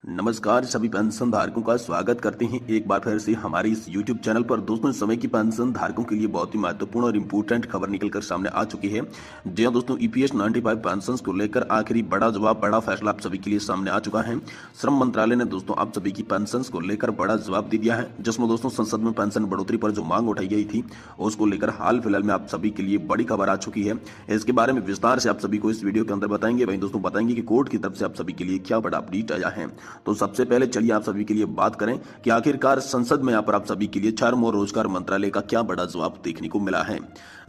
नमस्कार सभी पेंशन धारकों का स्वागत करते हैं एक बार फिर से हमारे इस YouTube चैनल पर। दोस्तों, इस समय की पेंशन धारकों के लिए बहुत ही महत्वपूर्ण और इम्पोर्टेंट खबर निकलकर सामने आ चुकी है। जी हाँ दोस्तों, EPS 95 पेंशन को लेकर आखिरी बड़ा जवाब, बड़ा फैसला आप सभी के लिए सामने आ चुका है। श्रम मंत्रालय ने दोस्तों आप सभी की पेंशन को लेकर बड़ा जवाब दे दिया है, जिसमें दोस्तों संसद में पेंशन बढ़ोतरी पर जो मांग उठाई गई थी उसको लेकर हाल फिलहाल में आप सभी के लिए बड़ी खबर आ चुकी है। इसके बारे में विस्तार से आप सभी को इस वीडियो के अंदर बताएंगे। वहीं दोस्तों बताएंगे कि कोर्ट की तरफ से आप सभी के लिए क्या बड़ा अपडेट आया है। तो सबसे पहले चलिए आप सभी के लिए बात करें कि आखिरकार संसद में यहाँ पर आप सभी के लिए श्रम और रोजगार मंत्रालय का क्या बड़ा जवाब देखने को मिला है।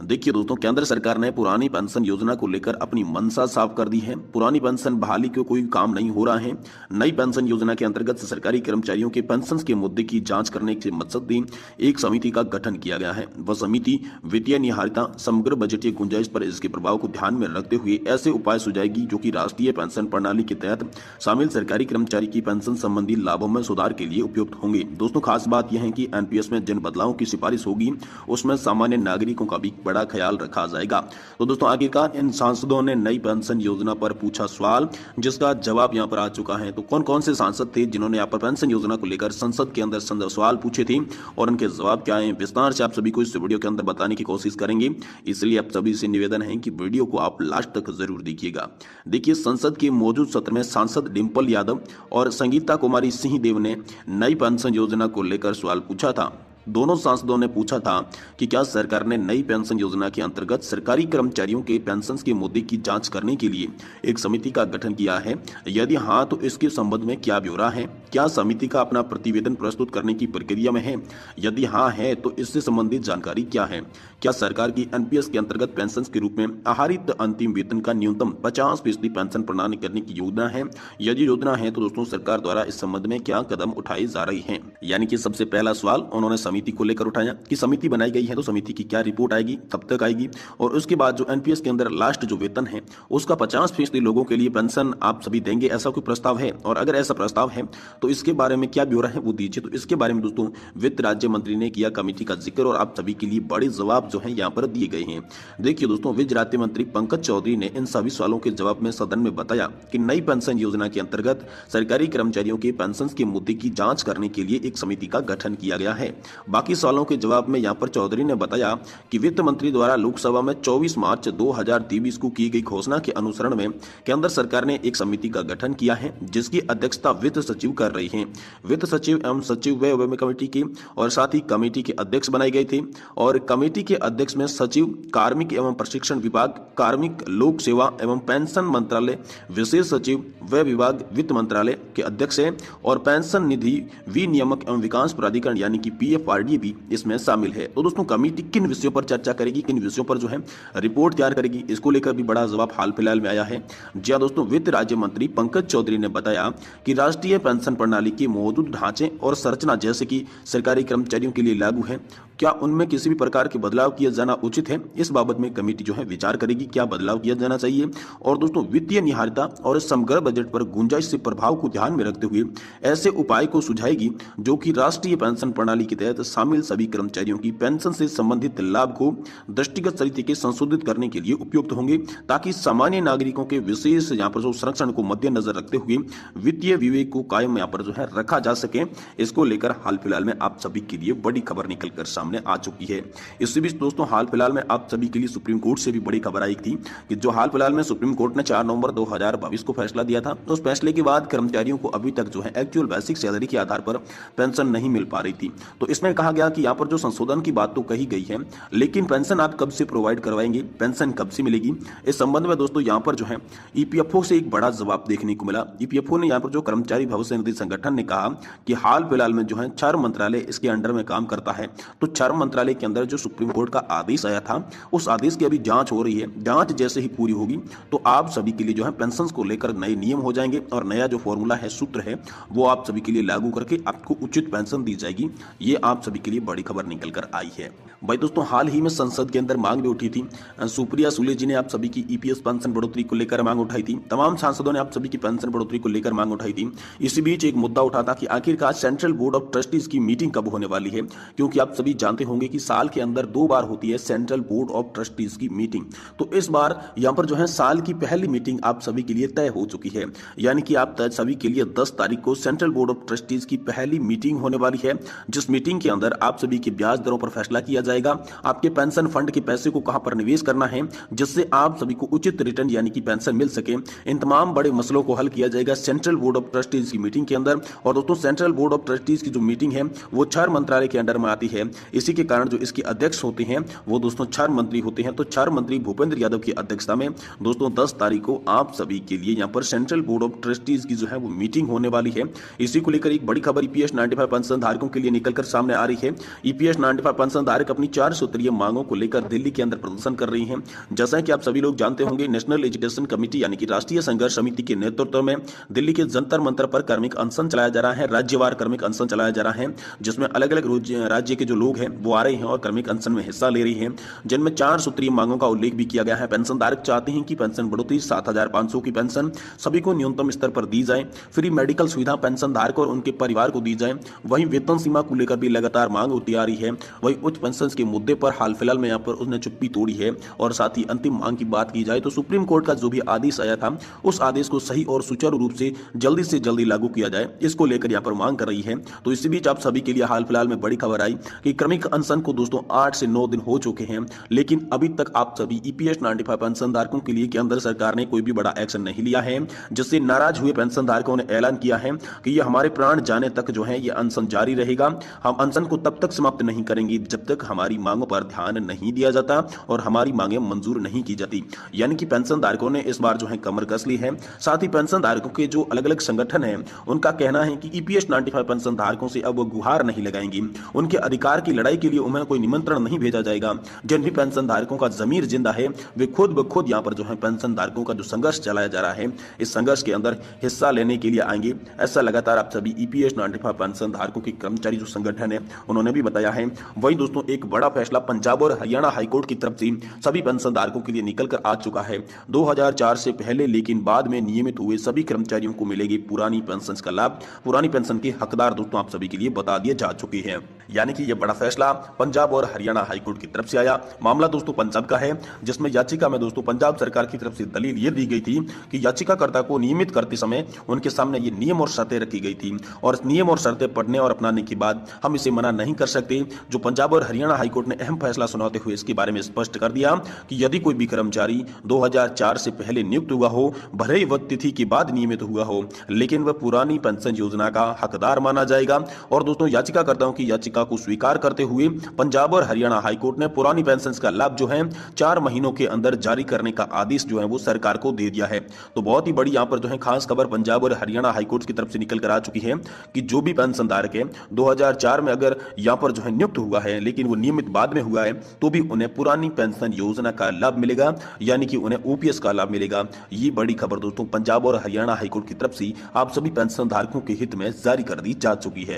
देखिए दोस्तों, केंद्र सरकार ने पुरानी पेंशन योजना को लेकर अपनी मंशा साफ कर दी है। पुरानी पेंशन बहाली को कोई काम नहीं हो रहा है। नई पेंशन योजना के अंतर्गत सरकारी कर्मचारियों के पेंशन के मुद्दे की जांच करने के मकसद से एक समिति का गठन किया गया है। वह समिति वित्तीय निहारिता, समग्र बजटीय गुंजाइश पर इसके प्रभाव को ध्यान में रखते हुए ऐसे उपाय सुझाएगी जो कि राष्ट्रीय पेंशन प्रणाली के तहत शामिल सरकारी कर्मचारी की पेंशन संबंधी लाभों में सुधार के लिए उपयुक्त होंगे। दोस्तों, खास बात यह है कि एनपीएस में जिन बदलावों की सिफारिश होगी उसमें सामान्य नागरिकों का भी बड़ा ख्याल रखा जाएगा। तो दोस्तों आखिरकार इन सांसदों ने नई पेंशन योजना पर पूछा सवाल, जिसका जवाब यहाँ पर आ चुका है। तो कौन कौन से सांसद थे जिन्होंने यहाँ पर पेंशन योजना को लेकर संसद के अंदर सवाल पूछे थे और उनके जवाब क्या है, विस्तार से आप सभी को इस वीडियो के अंदर बताने की कोशिश करेंगे। इसलिए आप सभी से निवेदन है कि वीडियो को आप लास्ट तक जरूर देखिएगा। देखिए, संसद के मौजूद सत्र में सांसद डिंपल यादव और संगीता कुमारी सिंह देव ने नई पेंशन योजना को लेकर सवाल पूछा था। दोनों सांसदों ने पूछा था कि क्या सरकार ने नई पेंशन योजना के अंतर्गत सरकारी कर्मचारियों के पेंशन के मुद्दे की जांच करने के लिए एक समिति का गठन किया है। यदि हाँ, तो इसके संबंध में क्या ब्यौरा है। क्या समिति का अपना प्रतिवेदन प्रस्तुत करने की प्रक्रिया में है। यदि हाँ है तो इससे संबंधित जानकारी क्या है। क्या सरकार की एनपीएस के अंतर्गत पेंशन के रूप में आहरित अंतिम वेतन का न्यूनतम 50% पेंशन प्रदान करने की योजना है। यदि योजना है तो दोस्तों सरकार द्वारा इस संबंध में क्या कदम उठाए जा रही हैं। यानी कि सबसे पहला सवाल उन्होंने समिति को लेकर उठाया कि समिति बनाई गई है तो समिति की क्या रिपोर्ट आएगी, कब तक आएगी, और उसके बाद जो एनपीएस के अंदर लास्ट जो वेतन है उसका 50% लोगों के लिए पेंशन आप सभी देंगे, ऐसा कोई प्रस्ताव है। और अगर ऐसा प्रस्ताव है तो इसके बारे में क्या ब्यौरा है वो दीजिए। तो इसके बारे में दोस्तों वित्त राज्य मंत्री ने किया कमेटी का जिक्र और आप सभी के लिए बड़े जवाब जो है यहाँ पर दिए गए हैं। देखिए दोस्तों, वित्त राज्य मंत्री पंकज चौधरी ने इन सभी सवालों के जवाब में सदन में बताया कि नई पेंशन योजना के अंतर्गत सरकारी कर्मचारियों के पेंशन के मुद्दे की जांच करने के लिए एक समिति का गठन किया गया है। बाकी सवालों के जवाब में यहाँ पर चौधरी ने बताया कि वित्त मंत्री द्वारा लोकसभा में 24 मार्च 2023 को की गई घोषणा के अनुसरण में केंद्र सरकार ने एक समिति का गठन किया है, जिसकी अध्यक्षता वित्त सचिव कर रही हैं। वित्त सचिव एवं सचिव व्यय कमेटी के और साथ ही कमेटी के अध्यक्ष बनाए गए थे। और कमेटी के अध्यक्ष में सचिव कार्मिक एवं प्रशिक्षण विभाग, कार्मिक लोक सेवा एवं पेंशन मंत्रालय, विशेष सचिव व्यय विभाग वित्त मंत्रालय के अध्यक्ष है और पेंशन निधि विनियामक एवं विकास प्राधिकरण यानी कि PFRDA भी इसमें शामिल है। तो दोस्तों कमेटी किन विषयों पर चर्चा करेगी, किन विषयों पर जो है रिपोर्ट तैयार करेगी, इसको लेकर भी बड़ा जवाब हाल फिलहाल में आया है। जी हां दोस्तों, वित्त राज्य मंत्री पंकज चौधरी ने बताया कि राष्ट्रीय पेंशन प्रणाली के मौजूद ढांचे और संरचना जैसे कि सरकारी कर्मचारियों के लिए लागू है, क्या उनमें किसी भी प्रकार के बदलाव किया जाना उचित है। इस बाबत में कमेटी जो है विचार करेगी क्या बदलाव किया जाना चाहिए। और दोस्तों वित्तीय निहारिता और समग्र बजट पर गुंजाइश से प्रभाव को ध्यान में रखते हुए ऐसे उपाय को सुझाएगी जो कि राष्ट्रीय पेंशन प्रणाली के तहत शामिल सभी कर्मचारियों की पेंशन से संबंधित लाभ को दृष्टिगत तरीके से संशोधित करने के लिए उपयुक्त होंगे, ताकि सामान्य नागरिकों के विशेष यहाँ पर जो संरक्षण को मद्देनजर रखते हुए वित्तीय विवेक को कायम यहाँ पर जो है रखा जा सके। इसको लेकर हाल फिलहाल में आप सभी के लिए बड़ी खबर निकल कर सामने आ चुकी है। इसी बीच दोस्तों हाल फिलहाल में आप सभी के लिए सुप्रीम कोर्ट से भी बड़ी खबर आई थी कि जो हाल फिलहाल में सुप्रीम कोर्ट ने 4 नवंबर 2022 को फैसला दिया था। उस फैसले के बाद कर्मचारियों को अभी तक जो है एक्चुअल बेसिक सैलरी के आधार पर पेंशन नहीं मिल पा रही थी। तो इसमें कहा गया कि यहाँ पर जो संशोधन की बात तो कही गई है, लेकिन पेंशन आप कब से प्रोवाइड करवाएंगे, पेंशन कब से मिलेगी, इस संबंध में दोस्तों यहाँ पर जो है ईपीएफओ से एक बड़ा जवाब देखने को मिला। ईपीएफओ ने यहाँ पर जो कर्मचारी भविष्य निधि संगठन ने कहा कि हाल फिलहाल में जो है श्रम मंत्रालय इसके अंडर में काम करता है। तो श्रम मंत्रालय के अंदर जो सुप्रीम कोर्ट का आदेश आया था उस आदेश की अभी जांच हो रही है। जांच जैसे ही पूरी होगी तो आप सभी के लिए जो है पेंशन को लेकर नए नियम हो जाएंगे और नया जो फॉर्मूला है, सूत्र है, वो आप सभी के लिए लागू करके आपको उचित पेंशन दी जाएगी। ये आप सभी के लिए बड़ी खबर निकल कर आई है। भाई दोस्तों हाल ही में संसद के अंदर मांग भी उठी थी। सुप्रिया सुले जी ने आप सभी की ईपीएस पेंशन बढ़ोतरी को लेकर मांग उठाई थी। तमाम सांसदों ने आप सभी की पेंशन बढ़ोतरी को लेकर मांग उठाई थी। इसी बीच एक मुद्दा उठा था कि आखिरकार सेंट्रल बोर्ड ऑफ ट्रस्टीज की मीटिंग कब होने वाली है, क्योंकि आप सभी जानते होंगे कि साल के अंदर 2 बार होती है सेंट्रल बोर्ड ऑफ ट्रस्टीज की मीटिंग। तो इस बार यहां पर जो है साल की पहली मीटिंग आप सभी के लिए तय हो चुकी है, यानी कि आप सभी के लिए 10 तारीख को सेंट्रल बोर्ड ऑफ ट्रस्टीज की पहली मीटिंग होने वाली है, जिस मीटिंग के अंदर आप सभी की ब्याज दरों पर फैसला किया जाएगा, आपके पेंशन फंड के पैसे को कहां पर निवेश करना है जिससे आप सभी को उचित रिटर्न यानी कि पेंशन मिल सके। इन तमाम बड़े मसलों को हल किया जाएगा सेंट्रल बोर्ड ऑफ ट्रस्टीज की मीटिंग के अंदर। और दोस्तों सेंट्रल बोर्ड ऑफ ट्रस्टीज की जो मीटिंग है वो 4 मंत्रालय के अंडर में आती है, इसी के कारण जो इसके अध्यक्ष होते हैं वो दोस्तों 4 मंत्री होते हैं। तो 4 मंत्री भूपेंद्र यादव की अध्यक्षता में दोस्तों 10 तारीख को आप सभी के लिए यहाँ पर सेंट्रल बोर्ड ऑफ ट्रस्टीज की जो है वो मीटिंग होने वाली है। इसी को लेकर एक बड़ी खबर ईपीएस 95 पेंशन धारकों के लिए निकलकर सामने आ रही है। ईपीएस 95 पेंशन धारक अपनी 4 सूत्रीय मांगों को लेकर दिल्ली के अंदर प्रदर्शन कर रही हैं। जैसा कि आप सभी लोग जानते होंगे, नेशनल एजुकेशन कमेटी यानी कि राष्ट्रीय संघर्ष समिति के नेतृत्व में दिल्ली के जंतर मंतर पर कार्मिक अनशन चलाया जा रहा है, राज्यवार कार्मिक अनशन चलाया जा रहा है, जिसमें अलग अलग राज्य के जो लोग हैं वो आ रहे हैं और कार्मिक अनशन में हिस्सा ले रही हैं, जिनमें 4 सूत्रीय मांगों का उल्लेख भी किया गया है। पेंशनधारक चाहते हैं कि पेंशन बढ़ोतरी 7,500 की पेंशन सभी को न्यूनतम स्तर पर दी जाए, फ्री मेडिकल सुविधा पेंशनधारक और उनके परिवार को दी जाए। वहीं वेतन सीमा को लेकर भी लगातार मांग होती आ रही है। वहीं उच्च पेंशन के मुद्दे पर हाल फिलहाल में यहाँ पर उसने चुप्पी तोड़ी है। और साथ ही अंतिम मांग की बात की जाए तो सुप्रीम कोर्ट का जो भी आदेश आया था उस आदेश को सही और सुचारू रूप से जल्दी लागू किया जाए, इसको लेकर यहाँ पर मांग कर रही है। तो इसी बीच आप सभी के लिए हाल फिलहाल में बड़ी खबर आई कि क्रमिक अनशन को दोस्तों 8 से 9 दिन हो चुके हैं, लेकिन अभी तक आप सभी ईपीएस 95 पेंशन धारकों के लिए केंद्र सरकार ने कोई भी बड़ा एक्शन नहीं लिया है, जिससे नाराज हुए पेंशन धारकों ने ऐलान किया है कि ये हमारे प्राण जाने तक जो है ये अनशन जारी रहेगा। हम अनशन को तब तक समाप्त नहीं करेंगे जब तक हमारी मांगों पर ध्यान नहीं दिया जाता और हमारी मांगें मंजूर नहीं की जाती। यानी कि पेंशन धारकों ने इस बार जो है कमर कस ली है। साथ ही पेंशन धारकों के जो अलग अलग संगठन हैं उनका कहना है कि ईपीएस 95 पेंशन धारकों से अब वो गुहार नहीं लगाएंगी, उनके अधिकार की लड़ाई के लिए उन्हें कोई निमंत्रण नहीं भेजा जाएगा। जिन भी पेंशन धारकों का जमीर जिंदा है वे खुद ब खुद यहाँ पर जो है पेंशन धारकों का जो संघर्ष चलाया जा रहा है इस संघर्ष के अंदर हिस्सा लेने के लिए आएंगे। ऐसा लगातार आप सभी ईपीएस 95 पेंशन धारकों के कर्मचारी जो संगठन है उन्होंने भी बताया है। वहीं दोस्तों एक बड़ा फैसला पंजाब और हरियाणा हाईकोर्ट की तरफ से सभी पेंशन धारकों के लिए निकल कर आ चुका है। 2004 से पहले लेकिन बाद में नियमित हुए सभी कर्मचारियों को मिलेगी पुरानी पेंशन का लाभ। पुरानी पेंशन के हकदार दोस्तों आप सभी के लिए बता दिए जा चुके हैं। यानी कि यह बड़ा फैसला पंजाब और हरियाणा हाईकोर्ट की तरफ से आया। मामला दोस्तों पंजाब का है, जिसमें याचिका में दोस्तों पंजाब सरकार की तरफ से दलील यह दी गई थी कि याचिकाकर्ता को नियमित करते समय उनके सामने ये नियम और शर्तें रखी गई थी और नियम और शर्तें पढ़ने और अपनाने के बाद हम इसे मना नहीं कर सकते। जो पंजाब और हरियाणा हाईकोर्ट ने अहम फैसला सुनाते हुए इसके बारे में स्पष्ट कर दिया कि यदि कोई भी कर्मचारी 2004 से पहले नियुक्त हुआ हो, भले ही वह तिथि के बाद नियमित हुआ हो, लेकिन वह पुरानी पेंशन योजना का हकदार माना जाएगा। और दोस्तों याचिकाकर्ताओं की याचिका को स्वीकार करते हुए पंजाब और हरियाणा हाईकोर्ट ने पुरानी पेंशन का लाभ जो है 4 महीनों के अंदर जारी करने का आदेश जो है वो सरकार को दे दिया है। तो बहुत ही बड़ी यहाँ पर जो है खास खबर पंजाब और हरियाणा हाईकोर्ट की तरफ से निकल कर आ चुकी है कि जो भी पेंशन धारक है 2004 में अगर यहाँ पर जो है नियुक्त हुआ है लेकिन वो नियमित बाद में हुआ है तो भी उन्हें पुरानी पेंशन योजना का लाभ मिलेगा, यानी कि उन्हें ओपीएस का लाभ मिलेगा। ये बड़ी खबर दोस्तों पंजाब और हरियाणा हाईकोर्ट की तरफ से आप सभी पेंशन धारकों के हित में जारी कर दी जा चुकी है।